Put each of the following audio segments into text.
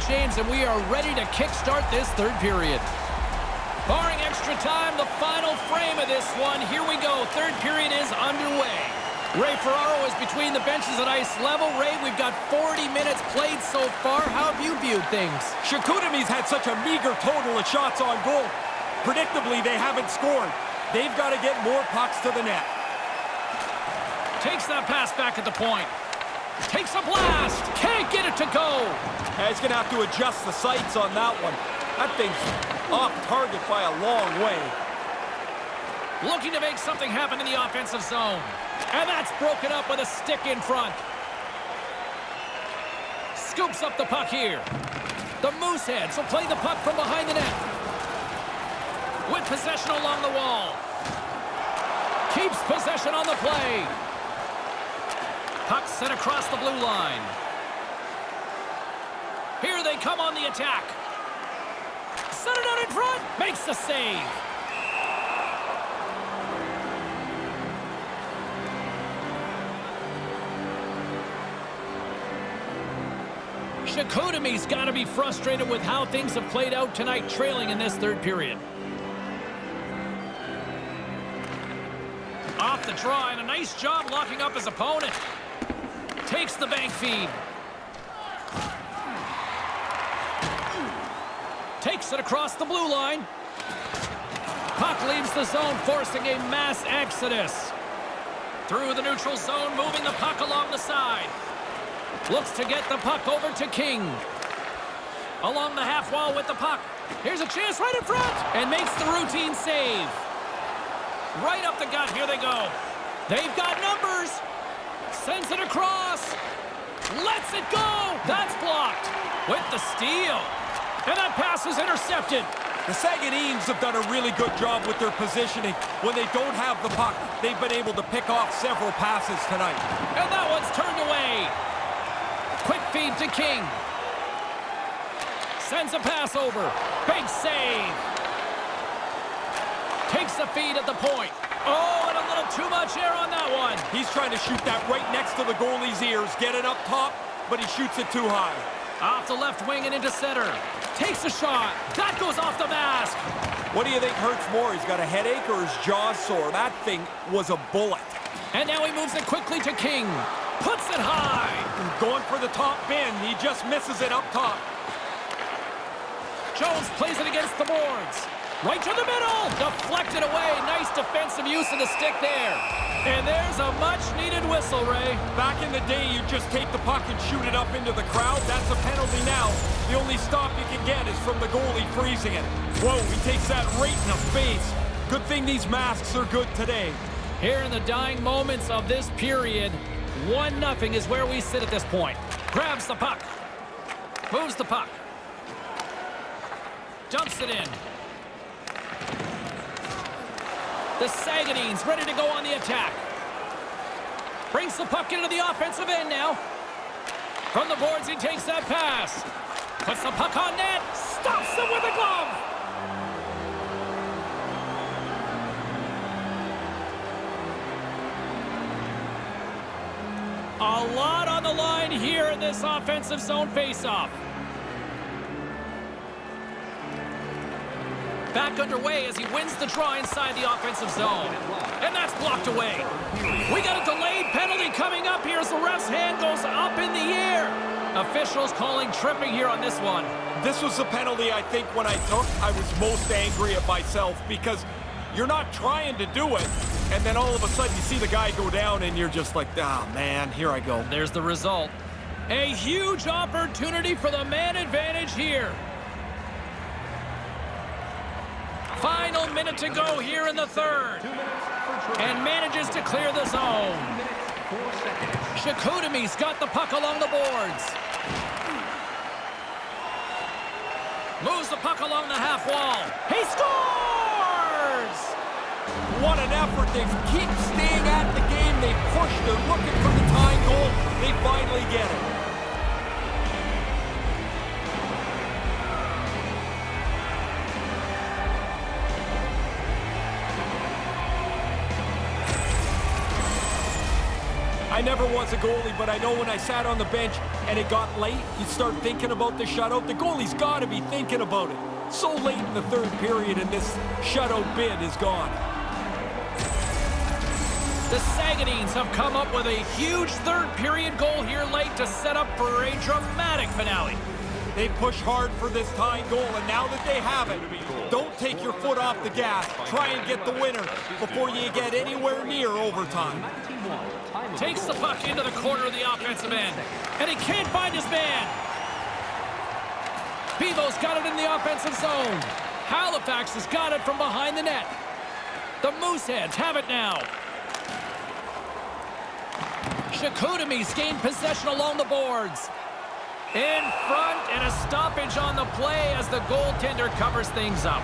James, and we are ready to kickstart this third period. Barring extra time, the final frame of this one. Here we go. Third period is underway. Ray Ferraro is between the benches at ice level. Ray, we've got 40 minutes played so far. How have you viewed things? Chicoutimi's had such a meager total of shots on goal. Predictably, they haven't scored. They've got to get more pucks to the net. Takes that pass back at the point. Takes a blast. Can't get it to go. He's going to have to adjust the sights on that one. That thing's off target by a long way. Looking to make something happen in the offensive zone. And that's broken up with a stick in front. Scoops up the puck here. The Mooseheads will play the puck from behind the net. With possession along the wall. Keeps possession on the play. Puck sent across the blue line. Here they come on the attack. Set it out in front. Makes the save. Chicoutimi's got to be frustrated with how things have played out tonight, trailing in this third period. Off the draw, and a nice job locking up his opponent. Takes the bank feed. Takes it across the blue line. Puck leaves the zone, forcing a mass exodus. Through the neutral zone, moving the puck along the side. Looks to get the puck over to King. Along the half wall with the puck. Here's a chance right in front. And makes the routine save. Right up the gut. Here they go. They've got numbers. Sends it across. Lets it go. That's blocked. With the steal. And that pass is intercepted. The Sagueneens have done a really good job with their positioning. When they don't have the puck, they've been able to pick off several passes tonight. And that one's turned away. Quick feed to King. Sends a pass over. Big save. Takes the feed at the point. Oh, and a little too much air on that one. He's trying to shoot that right next to the goalie's ears. Get it up top, but he shoots it too high. Off the left wing and into center. Takes a shot. That goes off the mask. What do you think hurts more? He's got a headache or his jaw's sore? That thing was a bullet. And now he moves it quickly to King. Puts it high. Going for the top bin. He just misses it up top. Jones plays it against the boards. Right to the middle. Deflected away. Nice defensive use of the stick there. And there's a much-needed whistle, Ray. Back in the day, you just take the puck and shoot it up into the crowd. That's a penalty now. The only stop you can get is from the goalie freezing it. Whoa, he takes that right in the face. Good thing these masks are good today. Here in the dying moments of this period, 1-0 is where we sit at this point. Grabs the puck. Moves the puck. Dumps it in. The Sagueneens ready to go on the attack. Brings the puck into the offensive end now. From the boards, he takes that pass. Puts the puck on net. Stops it with a glove. A lot on the line here in this offensive zone faceoff. Back underway as he wins the draw inside the offensive zone. And that's blocked away. We got a delayed penalty coming up here as the ref's hand goes up in the air. Officials calling tripping here on this one. This was the penalty I think when I was most angry at myself, because you're not trying to do it, and then all of a sudden you see the guy go down and you're just like, ah, man, here I go. There's the result. A huge opportunity for the man advantage here. Final minute to go here in the third. And manages to clear the zone. Chicoutimi's got the puck along the boards. Moves the puck along the half wall. He scores! What an effort. They keep staying at the game. They push. They're looking for the tying goal. They finally get it. I never was a goalie, but I know when I sat on the bench and it got late, you start thinking about the shutout. The goalie's got to be thinking about it. So late in the third period, and this shutout bid is gone. The Sagueneens have come up with a huge third period goal here late to set up for a dramatic finale. They push hard for this tying goal, and now that they have it, don't take your foot off the gas. Try and get the winner before you get anywhere near overtime. Takes the puck into the corner of the offensive end, and he can't find his man. Bevo's got it in the offensive zone. Halifax has got it from behind the net. The Mooseheads have it now. Chicoutimi's gained possession along the boards. In front, and a stoppage on the play as the goaltender covers things up.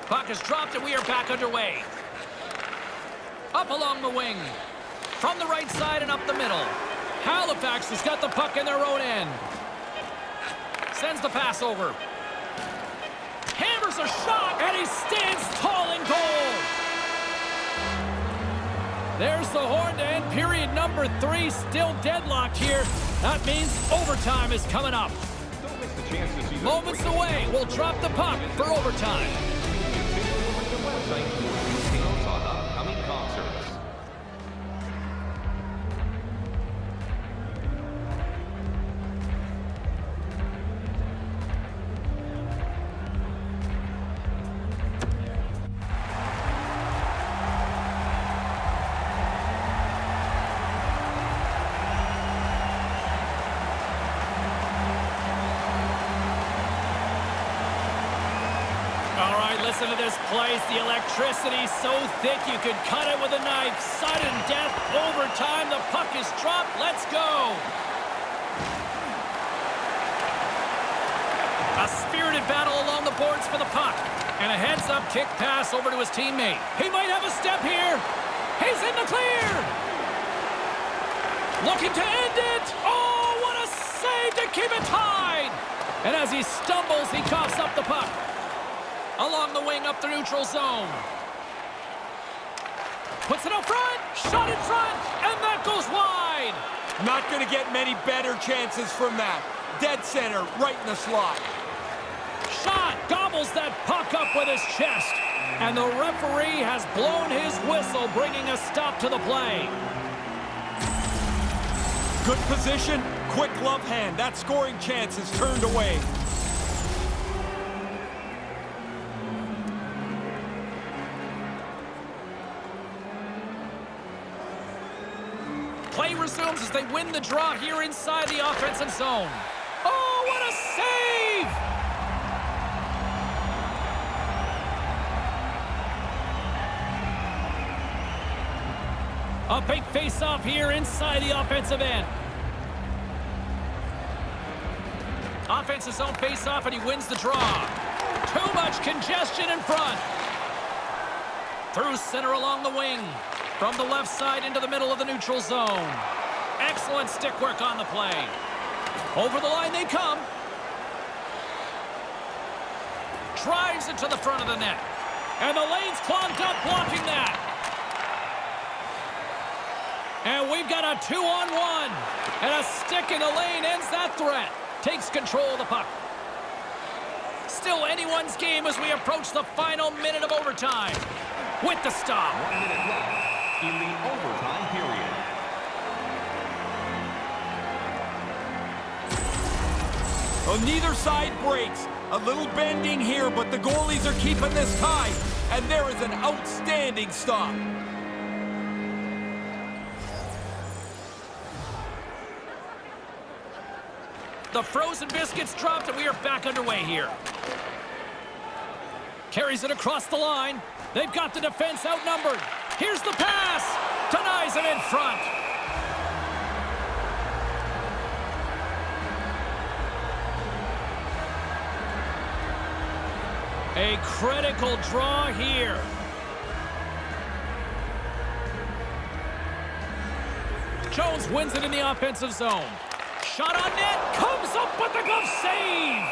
Puck is dropped, and we are back underway. Up along the wing. From the right side and up the middle. Halifax has got the puck in their own end. Sends the pass over. Hammers a shot, and he stands tall in goal. There's the horn to end period number 3. Still deadlocked here. That means overtime is coming up. Moments away. We'll drop the puck for overtime. Listen to this place. The electricity's so thick you could cut it with a knife. Sudden death, overtime. The puck is dropped. Let's go. A spirited battle along the boards for the puck. And a heads-up kick pass over to his teammate. He might have a step here. He's in the clear. Looking to end it. Oh, what a save to keep it tied. And as he stumbles, he coughs up the puck. Along the wing, up the neutral zone. Puts it up front, shot in front, and that goes wide. Not going to get many better chances from that. Dead center, right in the slot. Shot, gobbles that puck up with his chest. And the referee has blown his whistle, bringing a stop to the play. Good position, quick glove hand. That scoring chance is turned away. Play resumes as they win the draw here inside the offensive zone. Oh, what a save! A big face-off here inside the offensive end. Offensive zone face-off, and he wins the draw. Too much congestion in front. Through center along the wing. From the left side into the middle of the neutral zone. Excellent stick work on the play. Over the line they come. Drives it to the front of the net. And the lane's clogged up, blocking that. And we've got a 2-on-1. And a stick in the lane ends that threat. Takes control of the puck. Still anyone's game as we approach the final minute of overtime. With the stop. 1 minute left in the overtime period. Well, neither side breaks. A little bending here, but the goalies are keeping this tied. And there is an outstanding stop. The frozen biscuits dropped, and we are back underway here. Carries it across the line. They've got the defense outnumbered. Here's the pass. Denies him in front. A critical draw here. Jones wins it in the offensive zone. shot on net. Comes up with the glove save.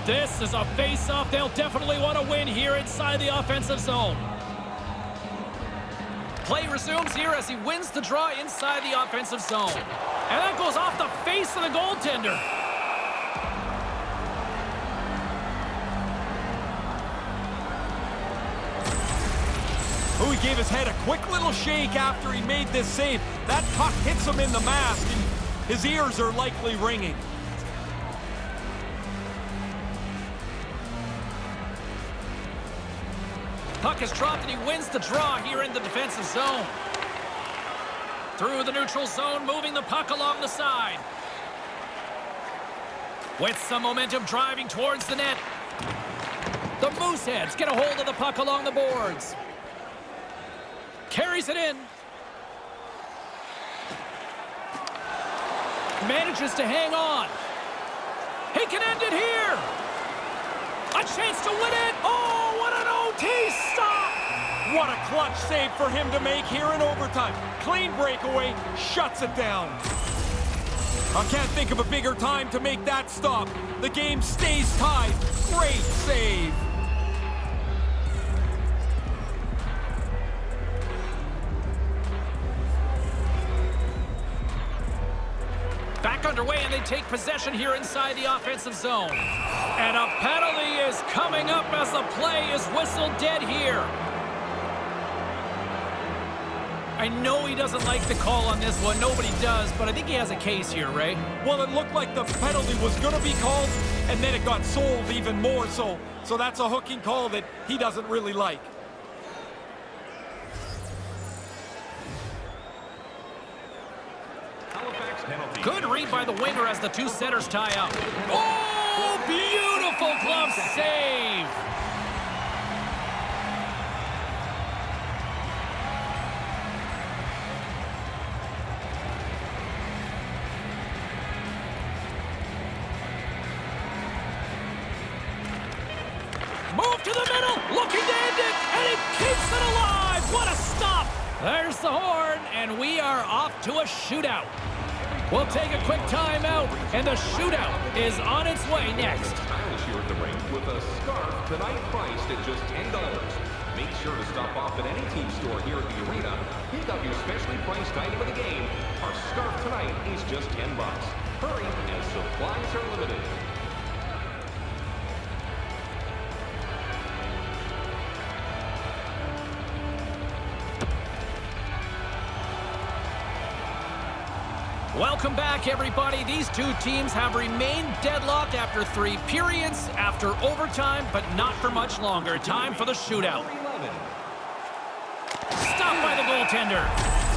This is a face-off they'll definitely want to win here inside the offensive zone. Play resumes here as he wins the draw inside the offensive zone. And that goes off the face of the goaltender. Oh, he gave his head a quick little shake after he made this save. That puck hits him in the mask, and his ears are likely ringing. Puck is dropped and he wins the draw here in the defensive zone. Through the neutral zone, moving the puck along the side. With some momentum driving towards the net. The Mooseheads get a hold of the puck along the boards. Carries it in. Manages to hang on. He can end it here. A chance to win it. Oh, what an OT stop. What a clutch save for him to make here in overtime. Clean breakaway, shuts it down. I can't think of a bigger time to make that stop. The game stays tied. Great save. Back underway, and they take possession here inside the offensive zone. And a penalty is coming up as the play is whistled dead here. I know he doesn't like the call on this one. Nobody does, but I think he has a case here, Ray. Well, it looked like the penalty was going to be called, and then it got sold even more so. So that's a hooking call that he doesn't really like. Halifax penalty. Good read by the winger as the two centers tie up. Oh, beautiful glove save. Move to the middle, looking to end it, and he keeps it alive. What a stop. There's the horn, and we are off to a shootout. We'll take a quick timeout, and the shootout is on its way next. Stylish here at the rink with a scarf tonight priced at just $10. Make sure to stop off at any team store here at the arena. Pick up your specially priced item of the game. Our scarf tonight is just $10. Hurry, as supplies are limited. Welcome back, everybody. These two teams have remained deadlocked after 3 periods, after overtime, but not for much longer. Time for the shootout. Stopped by the goaltender.